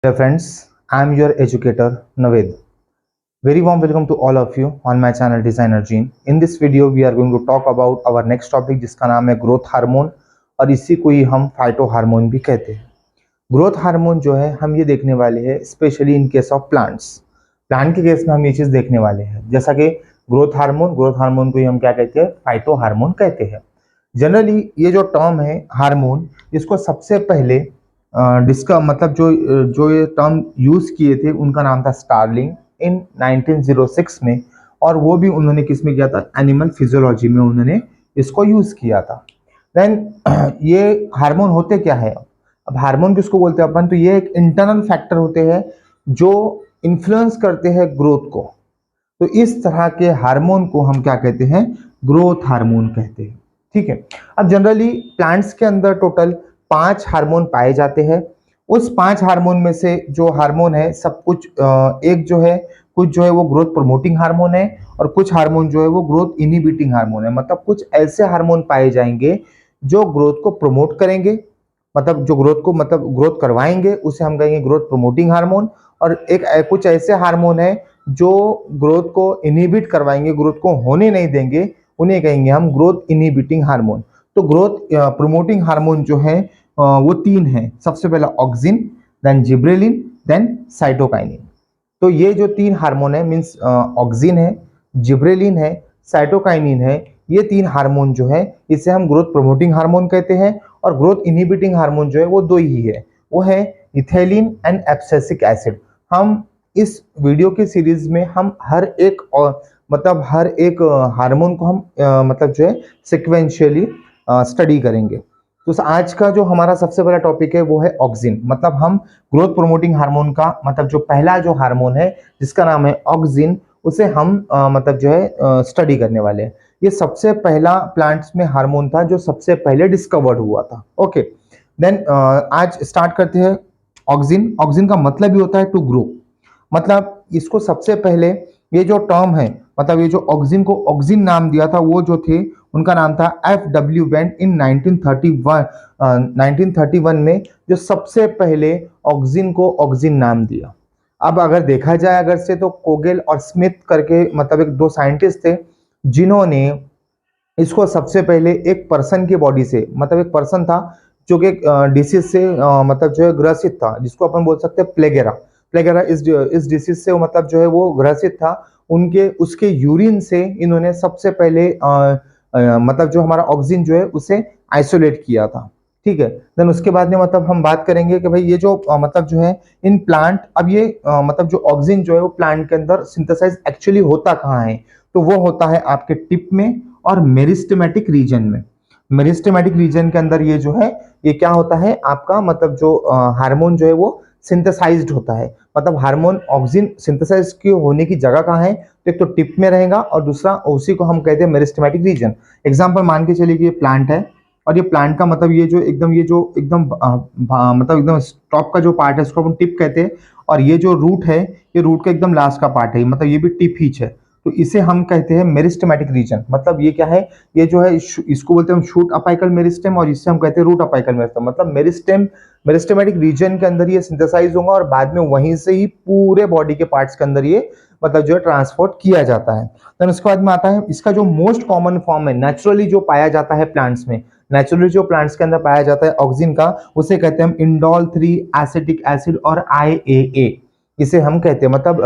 Dear friends, I am your educator Naved. Very warm welcome to all of you on my channel Designer Gene. In this video we are going to talk about our next topic जिसका नाम है growth hormone और इसी को ही हम phyto hormone भी कहते हैं। ग्रोथ हार्मोन जो है हम ये देखने वाले हैं specially in case of plants. Plant के केस में हम ये चीज़ देखने वाले हैं जैसा कि ग्रोथ हार्मोन को ही हम क्या कहते हैं, फाइटो हार्मोन कहते हैं। जनरली ये जो टर्म है हार्मोन, इसको सबसे पहले जिसका मतलब जो ये टर्म यूज किए थे उनका नाम था स्टार्लिंग इन 1906 में, और वो भी उन्होंने किस में किया था, एनिमल फिजियोलॉजी में उन्होंने इसको यूज किया था। देन ये हार्मोन होते क्या है, अब हार्मोन किसको बोलते हैं अपन, तो ये एक इंटरनल फैक्टर होते हैं जो इन्फ्लुएंस करते हैं ग्रोथ को। तो इस तरह के हार्मोन को हम क्या कहते हैं, ग्रोथ हार्मोन कहते हैं। ठीक है। अब जनरली प्लांट्स के अंदर टोटल 5 हार्मोन पाए जाते हैं। उस 5 हार्मोन में से जो हार्मोन है सब कुछ एक जो है, कुछ जो है वो ग्रोथ प्रमोटिंग हार्मोन है और कुछ हार्मोन जो है वो ग्रोथ इनहिबिटिंग हार्मोन है। मतलब कुछ ऐसे हार्मोन पाए जाएंगे जो ग्रोथ को प्रमोट करेंगे, मतलब जो ग्रोथ को मतलब ग्रोथ करवाएंगे उसे हम कहेंगे ग्रोथ प्रमोटिंग हार्मोन। और एक कुछ ऐसे हार्मोन है जो ग्रोथ को इनहिबिट करवाएंगे, ग्रोथ को होने नहीं देंगे, उन्हें कहेंगे हम ग्रोथ इनहिबिटिंग हार्मोन। तो ग्रोथ प्रमोटिंग हार्मोन जो है वो 3 है। सबसे पहला auxin, then gibberellin, then cytokinin. तो ये जो 3 हार्मोन है मीन्स ऑक्सिन है, जिब्रेलिन है, साइटोकाइनिन है, ये 3 हार्मोन जो है इसे हम ग्रोथ प्रमोटिंग हार्मोन कहते हैं। और ग्रोथ इनहिबिटिंग हार्मोन जो है वो 2 ही है, वो है इथेलिन एंड एब्सिसिक एसिड। हम इस वीडियो की सीरीज में हम हर एक और मतलब हर एक हार्मोन को हम मतलब जो है सिक्वेंशियली स्टडी करेंगे। तो आज का जो हमारा सबसे बड़ा टॉपिक है वो है ऑक्सिन। मतलब हम ग्रोथ प्रोमोटिंग हार्मोन का मतलब जो पहला जो हार्मोन है जिसका नाम है ऑक्सिन, उसे हम मतलब जो है स्टडी करने वाले हैं। ये सबसे पहला प्लांट्स में हार्मोन था जो सबसे पहले डिस्कवर्ड हुआ था। ओके, देन आज स्टार्ट करते हैं। ऑक्सिन, ऑक्सिन का मतलब ही होता है टू ग्रो। मतलब इसको सबसे पहले ये जो टर्म है, मतलब ये जो ऑक्सिन को ऑक्सिन नाम दिया था वो जो थे उनका नाम था F.W. वेंट इन 1931 में, जो सबसे पहले ऑक्सिन को ऑक्सिन नाम दिया। अब अगर देखा जाए अगर से, तो कोगेल और स्मिथ करके मतलब एक 2 साइंटिस्ट थे जिन्होंने इसको सबसे पहले एक पर्सन की बॉडी से, मतलब एक पर्सन था जो कि डिसीज से मतलब जो है ग्रसित था, जिसको अपन बोल सकते हैं प्लेगेरा। प्लेगेरा इस डिसीज से मतलब जो है वो ग्रसित था। उनके उसके यूरिन से इन्होंने सबसे पहले मतलब जो हमारा ऑक्सीजन जो है उसे आइसोलेट किया था। ठीक है। देन उसके बाद में मतलब हम बात करेंगे कि भाई ये जो मतलब जो है इन प्लांट, अब ये मतलब जो ऑक्सीजन जो है वो प्लांट के अंदर सिंथेसाइज एक्चुअली होता कहाँ है, तो वो होता है आपके टिप में और मेरिस्टेमेटिक रीजन में। मेरिस्टेमेटिक रीजन के अंदर ये जो है ये क्या होता है आपका, मतलब जो हार्मोन जो है वो सिंथेसाइज्ड होता है। मतलब हार्मोन ऑक्सीजन सिंथेसाइज की होने की जगह कहाँ है, तो एक तो टिप में रहेगा और दूसरा उसी को हम कहते हैं मेरिस्टेमेटिक रीजन। एग्जांपल मान के चलिए कि ये प्लांट है और ये प्लांट का मतलब ये जो एकदम मतलब एकदम टॉप का जो पार्ट है इसको हम टिप कहते हैं, और ये जो रूट है ये रूट का एकदम लास्ट का पार्ट है, मतलब ये भी टिप ही है। तो इसे हम कहते हैं मेरिस्टेमेटिक रीजन। मतलब ये क्या है, ये जो है इसको बोलते हैं हम शूट अपाइकल मेरिस्टेम और इससे हम कहते हैं रूट अपाइकल मेरिस्टेम। मतलब मेरिस्टेम मेरिस्टेमेटिक रीजन के अंदर ये सिंथेसाइज होगा और बाद में वहीं से ही पूरे बॉडी के पार्ट्स के अंदर ये मतलब जो है ट्रांसपोर्ट किया जाता है। देन उसके बाद में आता है इसका जो मोस्ट कॉमन फॉर्म है नेचुरली जो पाया जाता है प्लांट्स में, नेचुरली जो प्लांट्स के अंदर पाया जाता है ऑक्सीजन का, उसे कहते हैं हम इंडोल 3 एसिटिक एसिड और IAA, इसे हम कहते हैं। मतलब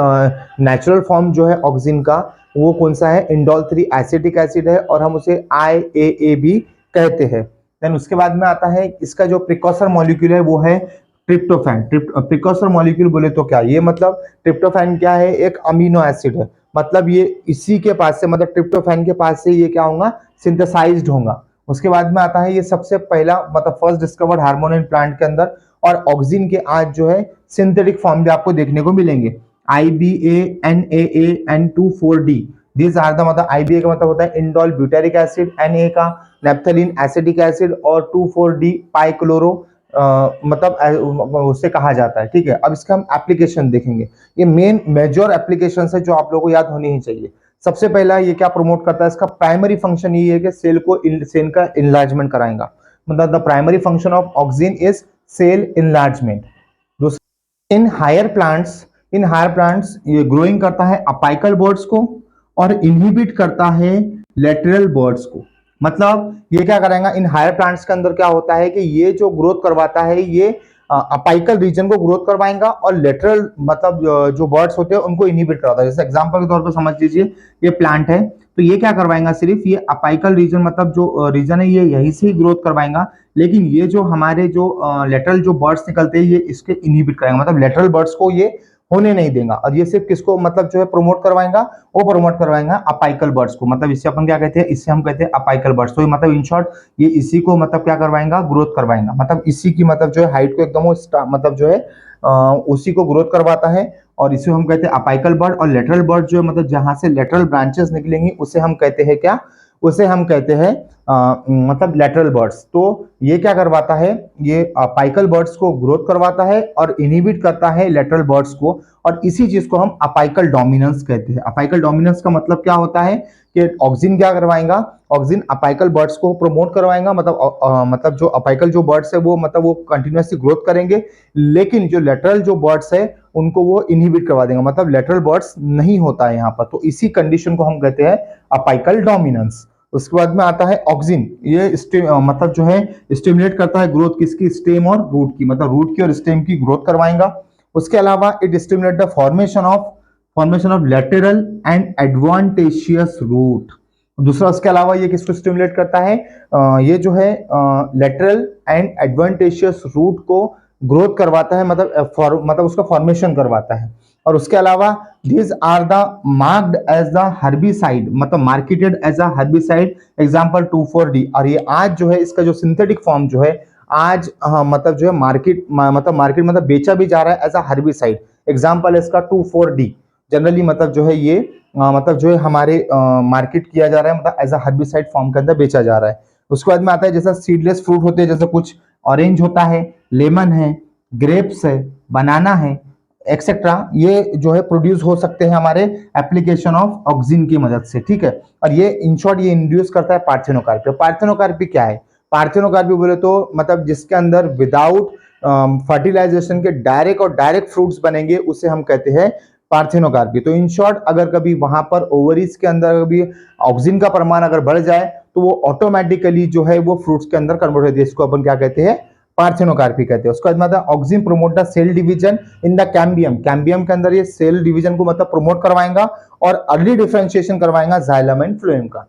नेचुरल फॉर्म जो है ऑक्सीजन का वो कौन सा है, इंडोल 3 एसिटिक एसिड है और हम उसे IAA भी कहते हैं। देन उसके बाद में आता है इसका जो प्रिकॉसर मॉलिक्यूल है वो है ट्रिप्टोफैन। प्रिकॉसर मॉलिक्यूल बोले तो क्या, ये मतलब ट्रिप्टोफैन क्या है, एक अमीनो एसिड है। मतलब ये इसी के पास से, मतलब ट्रिप्टोफैन के पास से ये क्या होगा, सिंथेसाइज्ड होगा। उसके बाद में आता है ये सबसे पहला मतलब first discovered hormone in plant के अंदर। और ऑक्सीजन के आज जो है सिंथेटिक फॉर्म भी आपको देखने को मिलेंगे, IBA, NAA, N2,4-D। This are the मतलब IBA का मतलब होता है इंडोल ब्यूटेरिक एसिड, NA का नेप्थलीन एसिटिक एसिड और 2,4-D पाइक्लोरो मतलब उससे कहा जाता है। ठीक है। अब इसका हम एप्लीकेशन देखेंगे। ये मेन मेजर एप्लीकेशन है जो आप लोगों को याद होनी ही चाहिए। सबसे पहला ये क्या प्रमोट करता है, इसका प्राइमरी फंक्शन ये है कि सेल का इनलार्जमेंट कराएगा। मतलब the primary function of oxygen is cell enlargement. In higher plants ये ग्रोइंग करता है अपाइकल बर्ड्स को और इनहिबिट करता है लेटरल बर्ड्स को। मतलब ये क्या करेगा, इन हायर प्लांट्स के अंदर क्या होता है कि ये जो ग्रोथ करवाता है ये अपाइकल रीजन को ग्रोथ करवाएगा और लेटरल मतलब जो बर्ड्स होते हैं उनको इनहिबिट करवाता है। जैसे एग्जांपल के तौर पर समझ लीजिए ये प्लांट है, तो ये क्या करवाएगा, सिर्फ ये अपाइकल रीजन मतलब जो रीजन है ये यहीं से ही ग्रोथ करवाएगा, लेकिन ये जो हमारे जो लेटरल जो बर्ड्स निकलते हैं ये इसके इनहिबिट करेंगे, मतलब लेटरल बर्ड्स को ये होने नहीं देगा। और ये सिर्फ किसको मतलब जो है प्रमोट करवाएगा, वो प्रमोट करवाएगा अपाइकल बर्ड्स को। मतलब इससे अपन क्या कहते हैं, इससे हम कहते हैं अपाइकल बर्ड्स। तो मतलब इन शॉर्ट ये इसी को मतलब क्या करवाएगा, ग्रोथ करवाएगा। मतलब इसी की मतलब जो है हाइट को एकदम मतलब जो है उसी को ग्रोथ करवाता है और इसे हम कहते हैं अपाइकल बर्ड। और लेटरल बर्ड जो है मतलब जहां से लेटरल ब्रांचेस निकलेंगी उसे हम कहते हैं क्या, उसे हम कहते हैं मतलब लेटरल बर्ड्स। तो ये क्या करवाता है, ये अपाइकल बर्ड्स को ग्रोथ करवाता है और इनहिबिट करता है लेटरल बर्ड्स को, और इसी चीज को हम अपाइकल डोमिनेंस कहते हैं। अपाइकल डोमिनेंस का मतलब क्या होता है कि ऑक्सिन क्या करवाएगा, ऑक्सिन अपाइकल बर्ड्स को प्रमोट करवाएगा। मतलब जो अपाइकल जो बर्ड्स है वो मतलब वो कंटिन्यूसली ग्रोथ करेंगे, लेकिन जो लेटरल जो बर्ड्स है उनको वो इनहिबिट करवा देंगे, मतलब लेटरल बर्ड्स नहीं होता है यहाँ पर। तो इसी कंडीशन को हम कहते हैं अपाइकल डोमिनेंस। उसके बाद में आता है ऑक्सिन, ये मतलब जो है स्टिमुलेट करता है ग्रोथ किसकी, स्टेम और रूट की, मतलब रूट की और स्टेम की ग्रोथ करवाएगा। उसके अलावा it stimulate the formation of lateral and adventitious root. दूसरा उसके अलावा ये किसको स्टिमुलेट करता है, ये जो है लेटरल एंड एडवांटेशियस रूट को ग्रोथ करवाता है, मतलब उसका फॉर्मेशन करवाता है। और उसके अलावा these are the marked as the herbicide, मतलब marketed as a herbicide, example 2,4-D। और ये आज जो है इसका जो सिंथेटिक फॉर्म जो है आज मतलब जो है मार्केट मतलब बेचा भी जा रहा है एज अ हर्बिसाइड। एग्जाम्पल है इसका 2,4-D। जनरली मतलब जो है ये मतलब जो है हमारे मार्केट किया जा रहा है, मतलब एज अ हर्बिसाइड फॉर्म के अंदर बेचा जा रहा है। उसके बाद में आता है जैसा सीडलेस फ्रूट होते हैं, जैसे कुछ ऑरेंज होता है, लेमन है, ग्रेप्स है, बनाना है, एक्सेट्रा, ये जो है प्रोड्यूस हो सकते हैं हमारे एप्लीकेशन ऑफ ऑक्सिन की मदद से, ठीक है। और ये इन शॉर्ट ये इंड्यूस करता है पार्थेनोकार्पी। पार्थेनोकार्पी क्या है, पार्थेनोकार्पी बोले तो मतलब जिसके अंदर विदाउट फर्टिलाइजेशन के डायरेक्ट फ्रूट्स बनेंगे उसे हम कहते हैं पार्थेनोकार्पी। तो इन शॉर्ट अगर कभी वहां पर ओवरीज के अंदर कभी ऑक्सिन का प्रमाण अगर बढ़ जाए तो वो ऑटोमेटिकली जो है वो फ्रूट्स के अंदर कन्वर्ट होती है, इसको अपन क्या कहते हैं, पार्थेनोकार्पी कहते हैं। उसके बाद मतलब auxin promote the cell division in the cambium, cambium के अंदर ये सेल डिवीजन को मतलब प्रमोट करवाएगा और अर्ली डिफरेंशिएशन करवाएगा जाइलम एंड फ्लोएम का।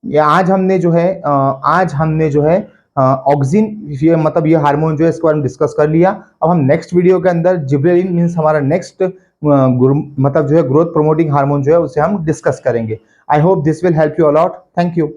ये आज हमने जो है ऑक्सिन ये मतलब ये हार्मोन जो है इसके बारे में डिस्कस कर लिया। अब हम नेक्स्ट वीडियो के अंदर जिब्रेलिन मींस हमारा नेक्स्ट मतलब जो है ग्रोथ प्रोमोटिंग हार्मोन जो है उसे हम डिस्कस करेंगे। I hope this will help you a lot. Thank you.